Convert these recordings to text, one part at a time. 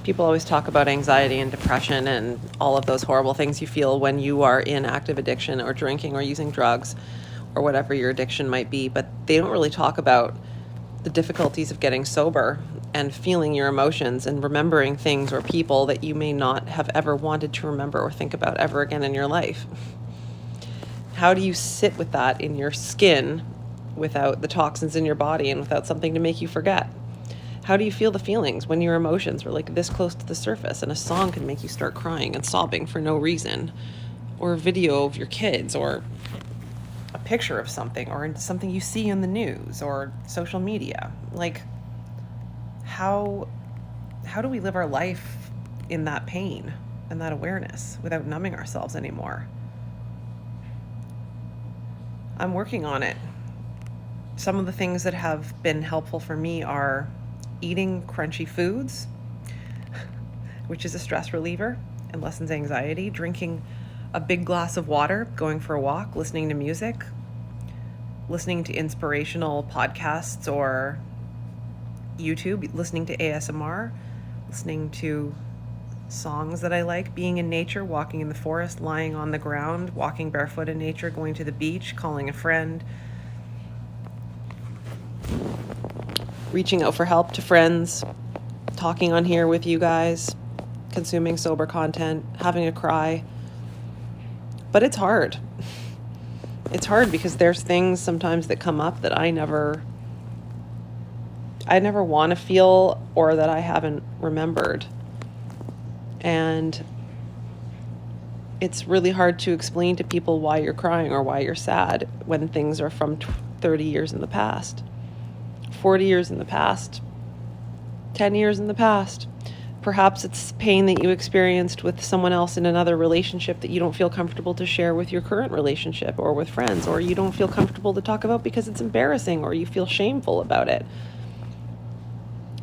People always talk about anxiety and depression and all of those horrible things you feel when you are in active addiction or drinking or using drugs or whatever your addiction might be, but they don't really talk about the difficulties of getting sober and feeling your emotions and remembering things or people that you may not have ever wanted to remember or think about ever again in your life. How do you sit with that in your skin without the toxins in your body and without something to make you forget? How do you feel the feelings when your emotions are like this close to the surface and a song can make you start crying and sobbing for no reason, or a video of your kids, or a picture of something, or something you see in the news or social media? Like, how do we live our life in that pain and that awareness without numbing ourselves anymore? I'm working on it. Some of the things that have been helpful for me are eating crunchy foods, which is a stress reliever and lessens anxiety, drinking a big glass of water, going for a walk, listening to music, listening to inspirational podcasts or YouTube, listening to ASMR, listening to songs that I like, being in nature, walking in the forest, lying on the ground, walking barefoot in nature, going to the beach, calling a friend, reaching out for help to friends, talking on here with you guys, consuming sober content, having a cry. But it's hard. It's hard because there's things sometimes that come up that I never want to feel or that I haven't remembered. And it's really hard to explain to people why you're crying or why you're sad when things are from 30 years in the past, 40 years in the past, 10 years in the past. Perhaps it's pain that you experienced with someone else in another relationship that you don't feel comfortable to share with your current relationship or with friends, or you don't feel comfortable to talk about because it's embarrassing or you feel shameful about it.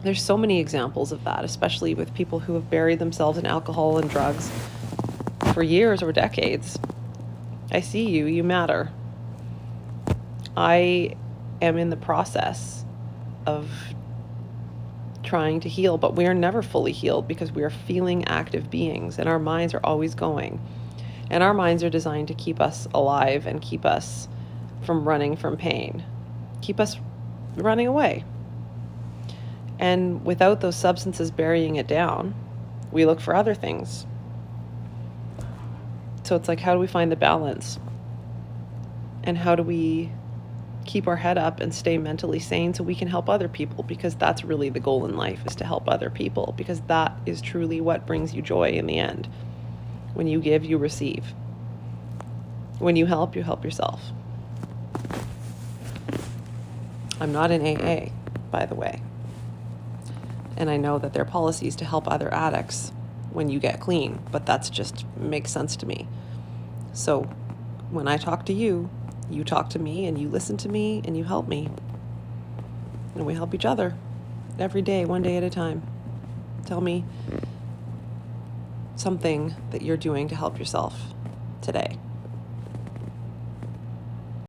There's so many examples of that, especially with people who have buried themselves in alcohol and drugs for years or decades. I see you, you matter. I am in the process of trying to heal, but we are never fully healed because we are feeling active beings and our minds are always going. And our minds are designed to keep us alive and keep us from running from pain, keep us running away. And without those substances burying it down, we look for other things. So it's like, how do we find the balance? And how do we keep our head up and stay mentally sane so we can help other people? Because that's really the goal in life, is to help other people, because that is truly what brings you joy in the end. When you give, you receive. When you help yourself. I'm not in AA, by the way. And I know that there are policies to help other addicts when you get clean, but that's just makes sense to me. So when I talk to you, you talk to me and you listen to me and you help me. And we help each other every day, one day at a time. Tell me something that you're doing to help yourself today.